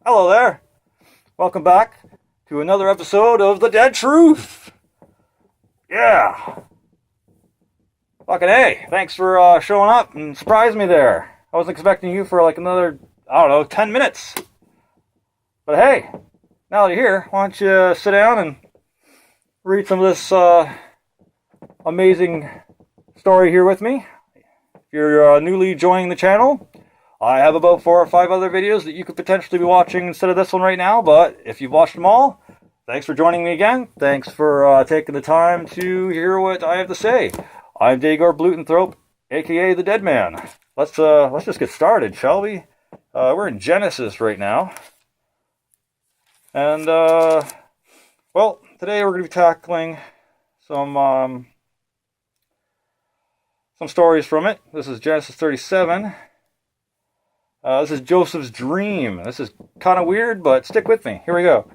Hello there. Welcome back to another episode of The Dead Truth. Yeah. Fucking hey. Thanks for showing up and surprising me there. I wasn't expecting you for like another, 10 minutes. But hey, now that you're here, why don't you sit down and read some of this amazing story here with me. If you're newly joining the channel, I have about 4 or 5 other videos that you could potentially be watching instead of this one right now, but if you've watched them all, thanks for joining me again. Thanks for taking the time to hear what I have to say. I'm Dagor Blutenthrope, aka the Deadman. Let's just get started, shall we? We're in Genesis right now. And, well, today we're going to be tackling some stories from it. This is Genesis 37. This is Joseph's dream. This is kind of weird, but stick with me. Here we go.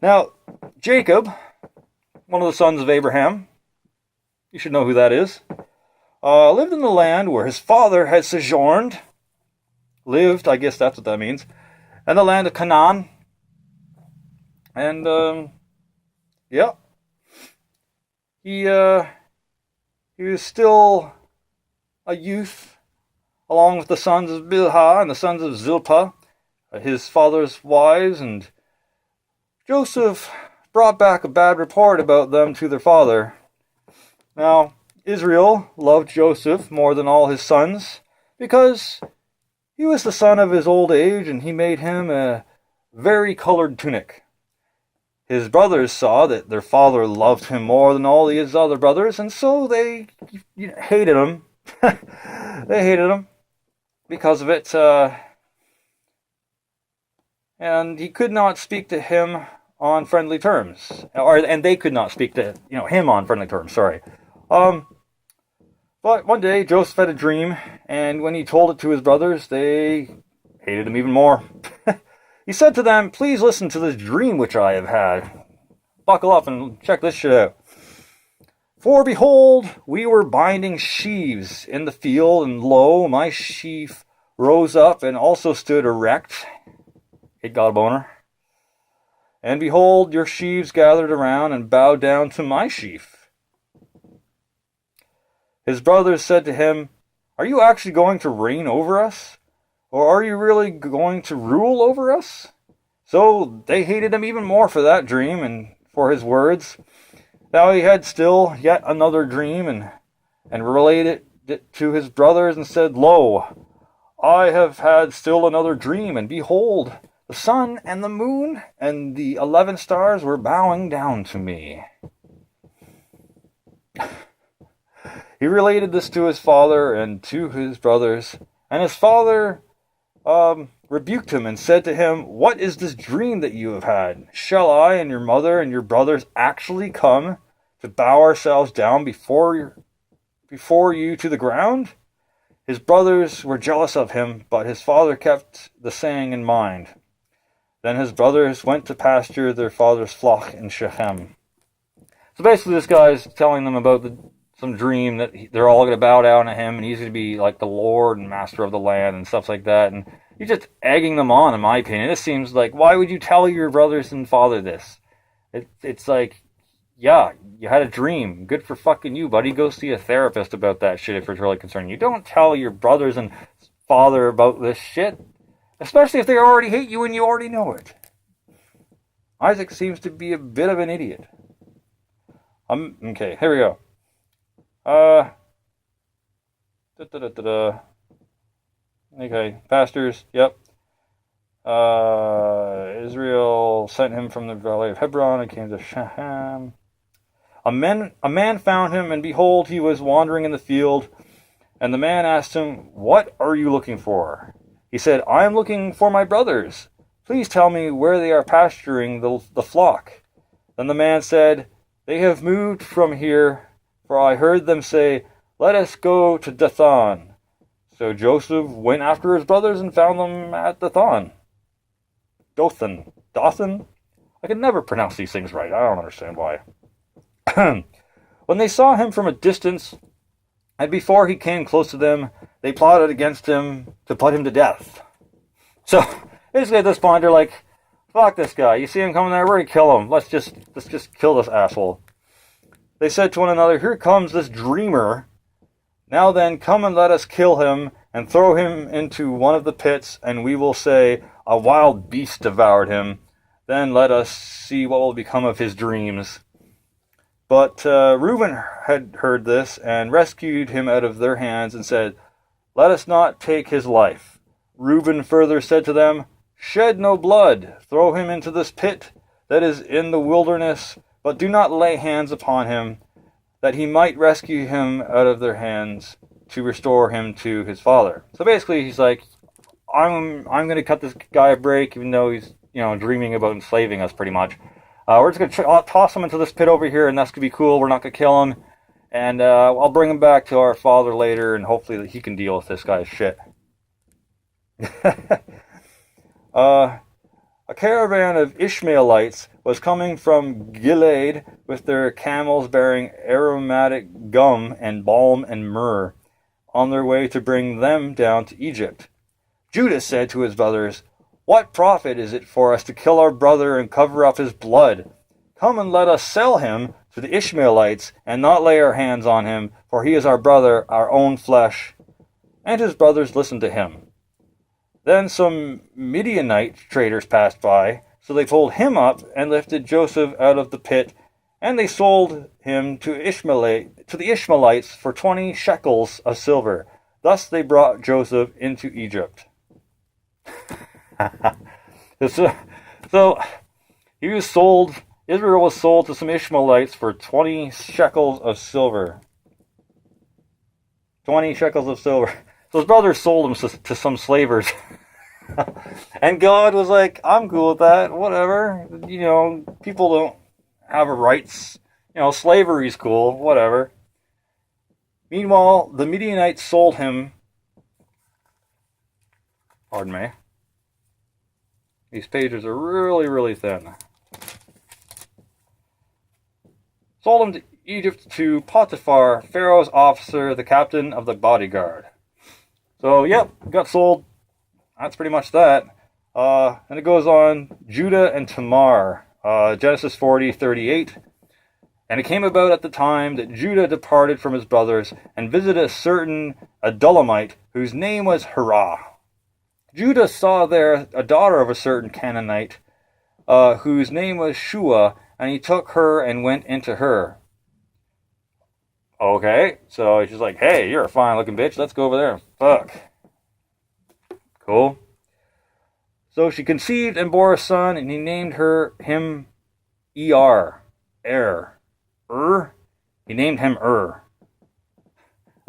Now, Jacob, one of the sons of Abraham, you should know who that is, lived in the land where his father had sojourned. Lived, I guess that's what that means. In the land of Canaan. And, yeah. He was still a youth, along with the sons of Bilhah and the sons of Zilpah, his father's wives, and Joseph brought back a bad report about them to their father. Now, Israel loved Joseph more than all his sons, because he was the son of his old age, and he made him a vari-colored tunic. His brothers saw that their father loved him more than all his other brothers, and so they hated him. They hated him because of it, and he could not speak to him on friendly terms, and they could not speak to him on friendly terms. Sorry, but one day Joseph had a dream, and when he told it to his brothers, they hated him even more. He said to them, "Please listen to this dream which I have had. Buckle up and check this shit out. For behold, we were binding sheaves in the field, and lo, my sheaf rose up and also stood erect." It got a boner. "And behold, your sheaves gathered around and bowed down to my sheaf." His brothers said to him, "Are you actually going to reign over us? Or are you really going to rule over us?" So they hated him even more for that dream and for his words. Now he had still yet another dream, and related it to his brothers, and said, "Lo, I have had still another dream, and behold, the sun and the moon and the 11 stars were bowing down to me." He related this to his father and to his brothers, and his father rebuked him and said to him, "What is this dream that you have had? Shall I and your mother and your brothers actually come to bow ourselves down before you to the ground?" His brothers were jealous of him, but his father kept the saying in mind. Then his brothers went to pasture their father's flock in Shechem. So basically this guy's telling them about some dream that they're all going to bow down to him, and he's going to be like the Lord and master of the land and stuff like that. And he's just egging them on, in my opinion. This seems like, why would you tell your brothers and father this? It's like, yeah, you had a dream. Good for fucking you, buddy. Go see a therapist about that shit if it's really concerning you. Don't tell your brothers and father about this shit, especially if they already hate you and you already know it. Isaac seems to be a bit of an idiot. Okay, here we go. Okay, pastors, yep. Israel sent him from the valley of Hebron and came to Shechem. A man found him, and behold, he was wandering in the field. And the man asked him, "What are you looking for?" He said, "I am looking for my brothers. Please tell me where they are pasturing the flock." Then the man said, "They have moved from here, for I heard them say, 'Let us go to Dathan.'" So Joseph went after his brothers and found them at Dathan. Dothan? I can never pronounce these things right. I don't understand why. When they saw him from a distance, and before he came close to them, they plotted against him to put him to death. So Basically, at this point, they're like, fuck this guy. You see him coming there, we're gonna kill him. Let's just kill this asshole. They said to one another, here comes this dreamer. Now then, come and let us kill him and throw him into one of the pits, and we will say, a wild beast devoured him. Then let us see what will become of his dreams. But Reuben had heard this and rescued him out of their hands and said, let us not take his life. Reuben further said to them, shed no blood, throw him into this pit that is in the wilderness, but do not lay hands upon him, that he might rescue him out of their hands to restore him to his father. So basically he's like, I'm going to cut this guy a break, even though he's, dreaming about enslaving us pretty much. We're just going to toss him into this pit over here, and that's going to be cool. We're not going to kill him. And I'll bring him back to our father later, and hopefully he can deal with this guy's shit. A caravan of Ishmaelites was coming from Gilead with their camels bearing aromatic gum and balm and myrrh, on their way to bring them down to Egypt. Judah said to his brothers, what profit is it for us to kill our brother and cover up his blood? Come and let us sell him to the Ishmaelites and not lay our hands on him, for he is our brother, our own flesh. And his brothers listened to him. Then some Midianite traders passed by, so they pulled him up and lifted Joseph out of the pit, and they sold him to the Ishmaelites for 20 shekels of silver. Thus they brought Joseph into Egypt. So he was sold. Israel was sold to some Ishmaelites for 20 shekels of silver. 20 shekels of silver. So his brothers sold him to some slavers. And God was like, I'm cool with that, whatever. People don't have rights. Slavery's cool, whatever. Meanwhile, the Midianites sold him. Pardon me. These pages are really, really thin. Sold him to Egypt to Potiphar, Pharaoh's officer, the captain of the bodyguard. So, yep, got sold. That's pretty much that. And it goes on, Judah and Tamar, Genesis 40:38. And it came about at the time that Judah departed from his brothers and visited a certain Adullamite whose name was Hirah. Judah saw there a daughter of a certain Canaanite whose name was Shua, and he took her and went into her. Okay, so she's like, hey, you're a fine-looking bitch. Let's go over there and fuck. Cool. So she conceived and bore a son, and he named him Er. He named him I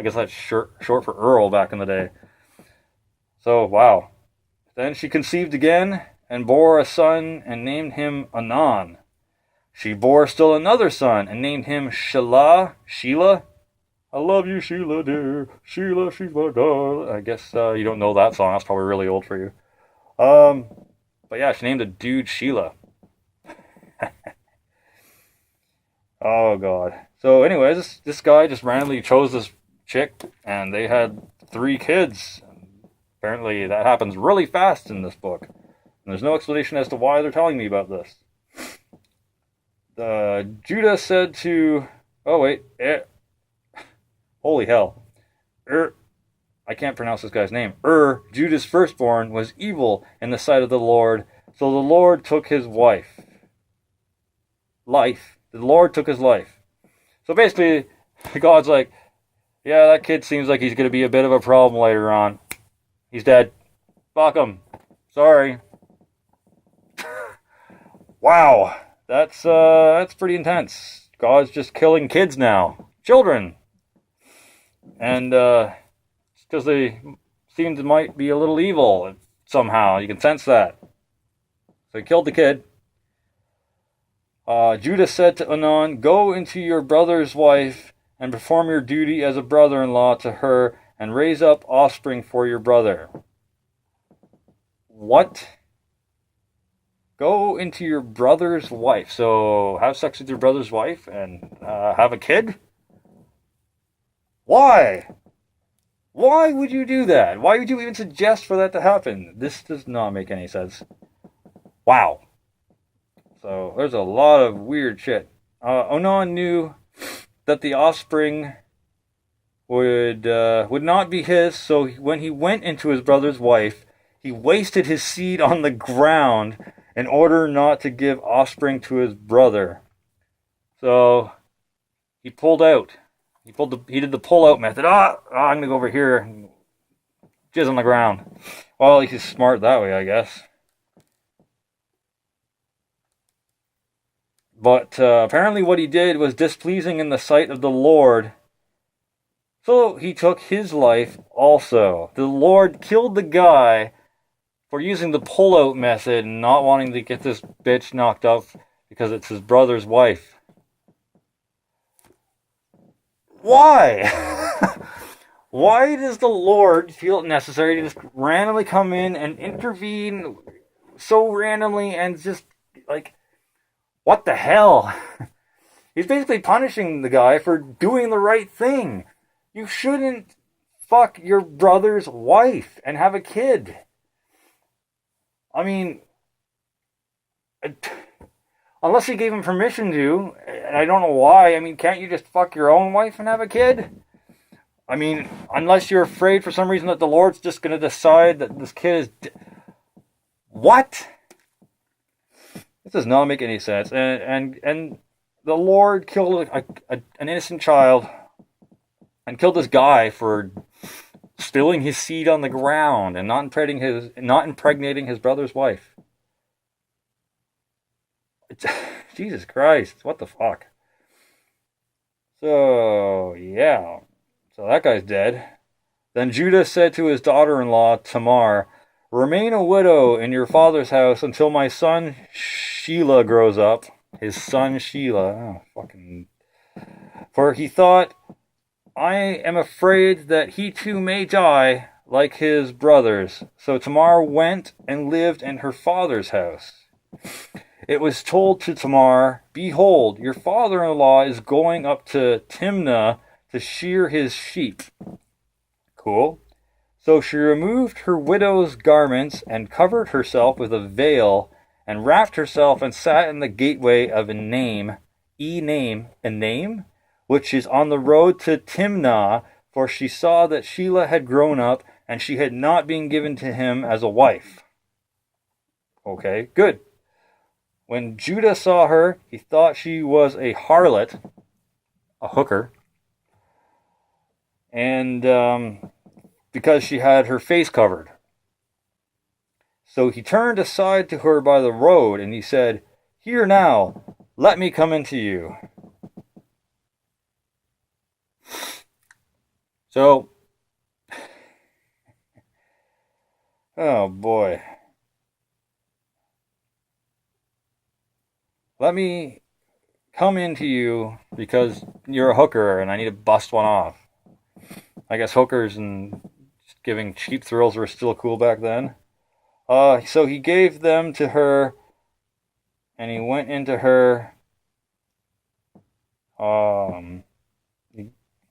guess that's short for Earl back in the day. So, wow. Then she conceived again and bore a son and named him Anan. She bore still another son and named him Shelah. I love you, Sheila, dear. Sheila, she's my darling. I guess you don't know that song. That's probably really old for you. But yeah, she named a dude Sheila. Oh, God. So anyways, this guy just randomly chose this chick, and they had 3 kids. Apparently that happens really fast in this book. And there's no explanation as to why they're telling me about this. Judah said to... Oh, wait. Holy hell. I can't pronounce this guy's name. Judah's firstborn, was evil in the sight of the Lord. So the Lord took his wife. The Lord took his life. So basically, God's like, yeah, that kid seems like he's going to be a bit of a problem later on. He's dead. Fuck him. Sorry. Wow. That's pretty intense. God's just killing kids now. Children. And it's because they seem to might be a little evil somehow. You can sense that. So he killed the kid. Judah said to Anan, go into your brother's wife and perform your duty as a brother-in-law to her and raise up offspring for your brother. What? Go into your brother's wife. So have sex with your brother's wife and have a kid? Why? Why would you do that? Why would you even suggest for that to happen? This does not make any sense. Wow. So there's a lot of weird shit. Onan knew that the offspring would not be his, so when he went into his brother's wife, he wasted his seed on the ground in order not to give offspring to his brother. So he pulled out. He did the pull out method. I'm gonna go over here and jizz on the ground. Well, he's smart that way, I guess. But apparently what he did was displeasing in the sight of the Lord. So he took his life also. The Lord killed the guy for using the pull-out method and not wanting to get this bitch knocked up because it's his brother's wife. Why? Why does the Lord feel it necessary to just randomly come in and intervene so randomly and just, like, what the hell? He's basically punishing the guy for doing the right thing. You shouldn't fuck your brother's wife and have a kid. I mean, unless he gave him permission to, and I don't know why. I mean, can't you just fuck your own wife and have a kid? I mean, unless you're afraid for some reason that the Lord's just going to decide that this kid is... What? This does not make any sense. And the Lord killed an innocent child and killed this guy for spilling his seed on the ground and not impregnating his brother's wife. Jesus Christ, what the fuck? So, yeah. So that guy's dead. Then Judah said to his daughter-in-law, Tamar, remain a widow in your father's house until my son Shelah grows up. His son Shelah. Oh, fucking... For he thought, I am afraid that he too may die like his brothers. So Tamar went and lived in her father's house. It was told to Tamar, behold, your father-in-law is going up to Timnah to shear his sheep. Cool. So she removed her widow's garments and covered herself with a veil and wrapped herself and sat in the gateway of Enaim, which is on the road to Timnah, for she saw that Shelah had grown up and she had not been given to him as a wife. Okay, good. When Judah saw her, he thought she was a harlot, a hooker, and because she had her face covered. So he turned aside to her by the road, and he said, here now, let me come into you. So, oh boy. Let me come into you because you're a hooker and I need to bust one off. I guess hookers and giving cheap thrills were still cool back then. So he gave them to her, and he went into her.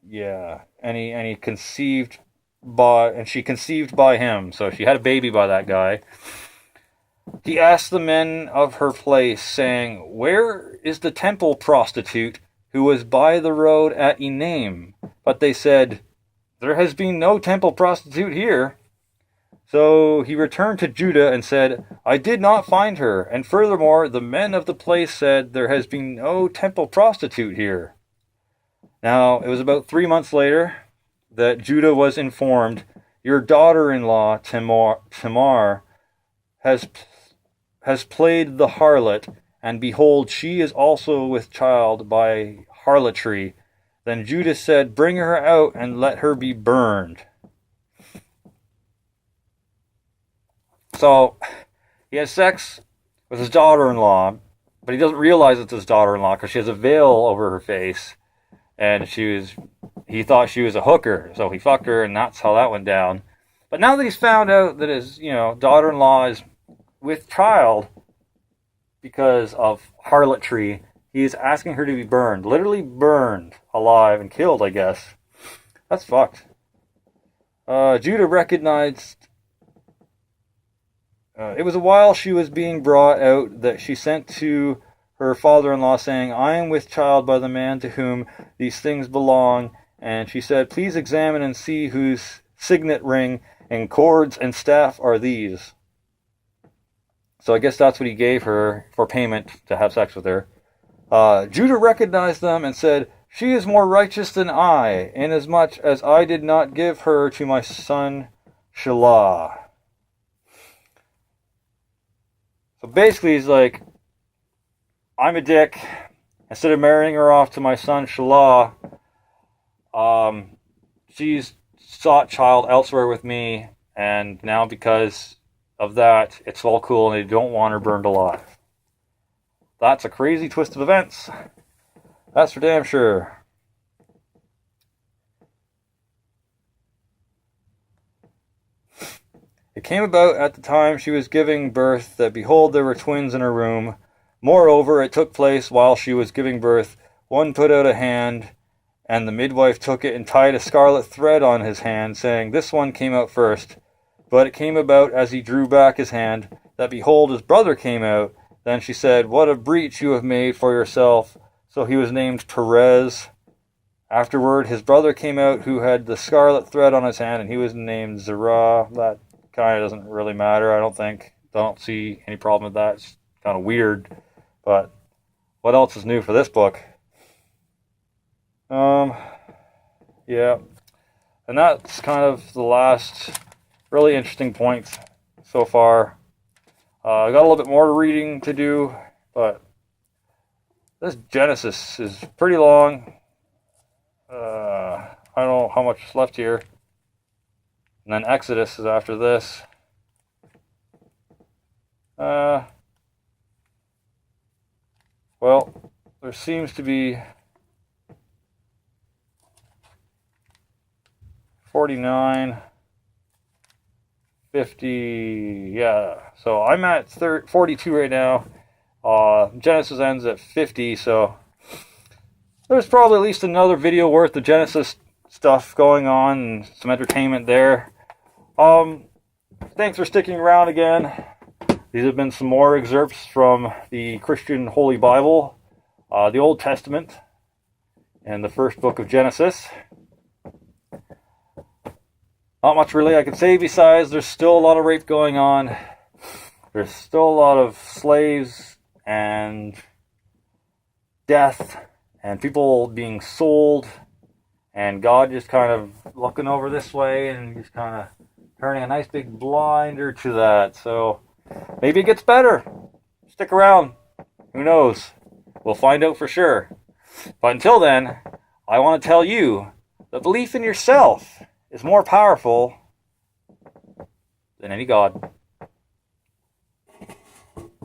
Yeah, and he conceived and she conceived by him. So she had a baby by that guy. He asked the men of her place, saying, where is the temple prostitute who was by the road at Enaim? But they said, there has been no temple prostitute here. So he returned to Judah and said, I did not find her. And furthermore, the men of the place said, there has been no temple prostitute here. Now, it was about 3 months later that Judah was informed, your daughter-in-law, Tamar, has played the harlot, and behold, she is also with child by harlotry. Then Judah said, bring her out and let her be burned. So, he has sex with his daughter-in-law, but he doesn't realize it's his daughter-in-law because she has a veil over her face, and he thought she was a hooker, so he fucked her, and that's how that went down. But now that he's found out that his, daughter-in-law is with child because of harlotry, he's asking her to be burned, literally burned alive and killed, I guess. That's fucked. Judah recognized. It was a while she was being brought out that she sent to her father-in-law, saying, I am with child by the man to whom these things belong. And she said, please examine and see whose signet ring and cords and staff are these. So I guess that's what he gave her for payment to have sex with her. Judah recognized them and said, she is more righteous than I, inasmuch as I did not give her to my son Shelah. So basically he's like, I'm a dick. Instead of marrying her off to my son Shelah, she's sought child elsewhere with me, and now because of that, it's all cool and they don't want her burned alive. That's a crazy twist of events. That's for damn sure. It came about at the time she was giving birth that, behold, there were twins in her womb. Moreover, it took place while she was giving birth. One put out a hand, and the midwife took it and tied a scarlet thread on his hand, saying, this one came out first. But it came about as he drew back his hand, that behold, his brother came out. Then she said, what a breach you have made for yourself. So he was named Perez. Afterward, his brother came out, who had the scarlet thread on his hand, and he was named Zerah. That kind of doesn't really matter, I don't think. Don't see any problem with that. It's kind of weird. But what else is new for this book? Yeah. And that's kind of the last really interesting point so far. I got a little bit more reading to do, but this Genesis is pretty long. I don't know how much is left here. And then Exodus is after this. Well, there seems to be 49, 50, yeah. So I'm at 42 right now. Genesis ends at 50, so there's probably at least another video worth of Genesis stuff going on and some entertainment there. Thanks for sticking around again. These have been some more excerpts from the Christian Holy Bible, the Old Testament, and the first book of Genesis. Not much really I can say besides there's still a lot of rape going on. There's still a lot of slaves and death and people being sold, and God just kind of looking over this way and just kind of turning a nice big blinder to that. So maybe it gets better. Stick around. Who knows? We'll find out for sure. But until then, I want to tell you that belief in yourself is more powerful than any God.